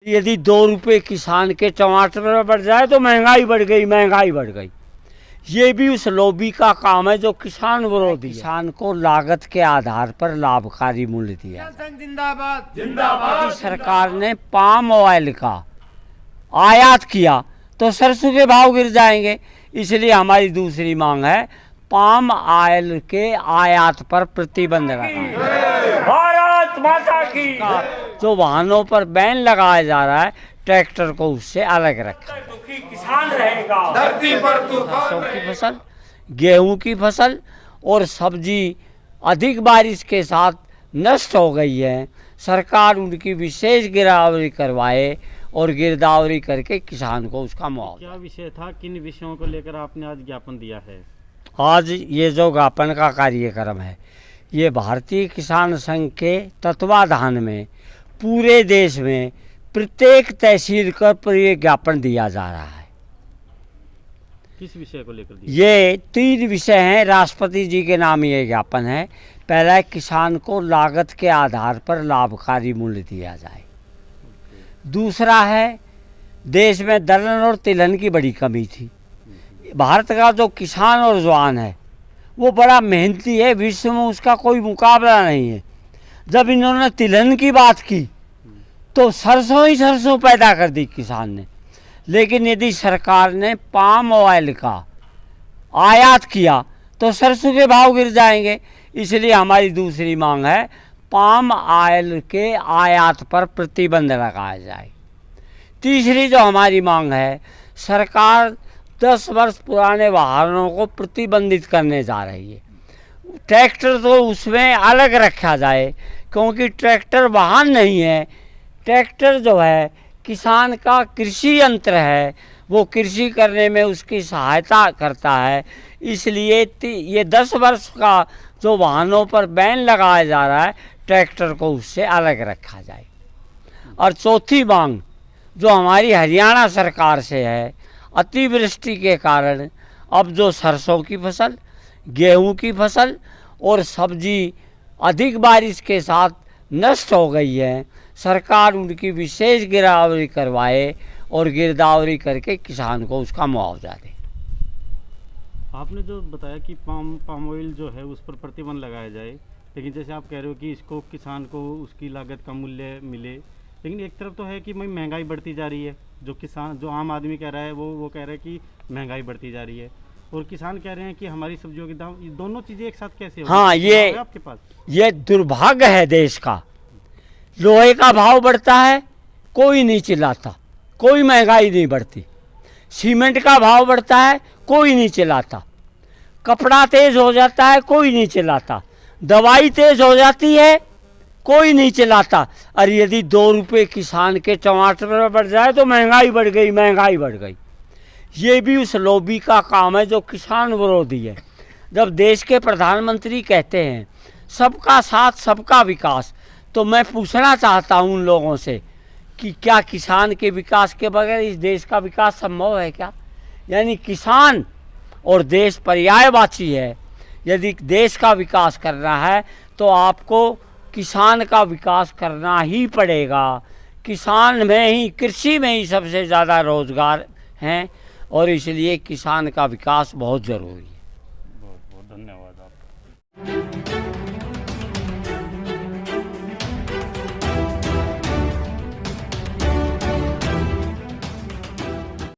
यदि 2 रुपए किसान के टमाटर पर बढ़ जाए तो महंगाई बढ़ गई, महंगाई बढ़ गई। ये भी उस लॉबी का काम है जो किसान विरोधी है। किसान को लागत के आधार पर लाभकारी मूल्य दिया। जिंदाबाद जिंदाबाद। सरकार ने पाम ऑयल का आयात किया तो सरसों के भाव गिर जाएंगे, इसलिए हमारी दूसरी मांग है पाम ऑयल के आयात पर प्रतिबंध लगाएं। भारत माता की। जो वाहनों पर बैन लगाया जा रहा है, ट्रैक्टर को उससे अलग रखा। किसान रहेगा धरती पर सरसों की फसल, गेहूं की फसल और सब्जी अधिक बारिश के साथ नष्ट हो गई है। सरकार उनकी विशेष गिरदावरी करवाए और गिरदावरी करके किसान को उसका मुआवजा। क्या विषय था, किन विषयों को लेकर आपने आज ज्ञापन दिया है? आज ये जो ज्ञापन का कार्यक्रम है, ये भारतीय किसान संघ के तत्वाधान में पूरे देश में प्रत्येक तहसील पर ये ज्ञापन दिया जा रहा है। किस विषय को लेकर दिया? ये 3 विषय हैं। राष्ट्रपति जी के नाम ये ज्ञापन है। पहला है किसान को लागत के आधार पर लाभकारी मूल्य दिया जाए। दूसरा है देश में दलहन और तिलहन की बड़ी कमी थी। भारत का जो किसान और जवान है वो बड़ा मेहनती है, विश्व में उसका कोई मुकाबला नहीं है। जब इन्होंने तिलहन की बात की तो सरसों ही सरसों पैदा कर दी किसान ने। लेकिन यदि सरकार ने पाम ऑयल का आयात किया तो सरसों के भाव गिर जाएंगे, इसलिए हमारी दूसरी मांग है पाम ऑयल के आयात पर प्रतिबंध लगाया जाए। तीसरी जो हमारी मांग है, सरकार 10 वर्ष पुराने वाहनों को प्रतिबंधित करने जा रही है। ट्रैक्टर तो उसमें अलग रखा जाए, क्योंकि ट्रैक्टर वाहन नहीं है। ट्रैक्टर जो है किसान का कृषि यंत्र है, वो कृषि करने में उसकी सहायता करता है। इसलिए ये 10 वर्ष का जो वाहनों पर बैन लगाया जा रहा है, ट्रैक्टर को उससे अलग रखा जाए। और चौथी मांग जो हमारी हरियाणा सरकार से है, अतिवृष्टि के कारण अब जो सरसों की फसल, गेहूं की फसल और सब्जी अधिक बारिश के साथ नष्ट हो गई है, सरकार उनकी विशेष गिरदावरी करवाए और गिरदावरी करके किसान को उसका मुआवजा दे। आपने जो बताया कि पाम ऑयल जो है उस पर प्रतिबंध लगाया जाए, लेकिन जैसे आप कह रहे हो कि इसको किसान को उसकी लागत का मूल्य मिले, लेकिन एक तरफ तो है कि महंगाई बढ़ती जा रही है। जो किसान, जो आम आदमी कह रहा है वो कह रहा है कि महंगाई बढ़ती जा रही है, और किसान कह रहे हैं कि हमारी सब्जियों के दाम, ये दोनों चीज़ें एक साथ कैसे हो? हाँ, ये आपके पास ये दुर्भाग्य है देश का। लोहे का भाव बढ़ता है, कोई नहीं चिल्लाता, कोई महंगाई नहीं बढ़ती। सीमेंट का भाव बढ़ता है, कोई नहीं चिल्लाता। कपड़ा तेज हो जाता है, कोई नहीं चिल्लाता। दवाई तेज हो जाती है, कोई नहीं चिल्लाता। और यदि 2 रुपए किसान के टमाटर पर बढ़ जाए तो महंगाई बढ़ गई, महंगाई बढ़ गई। ये भी उस लॉबी का काम है जो किसान विरोधी है। जब देश के प्रधानमंत्री कहते हैं सबका साथ सबका विकास, तो मैं पूछना चाहता हूँ उन लोगों से कि क्या किसान के विकास के बगैर इस देश का विकास संभव है क्या? यानी किसान और देश पर्यायवाची है। यदि देश का विकास करना है तो आपको किसान का विकास करना ही पड़ेगा। किसान में ही, कृषि में ही सबसे ज़्यादा रोजगार हैं और इसलिए किसान का विकास बहुत ज़रूरी है। बहुत बहुत धन्यवाद आपका।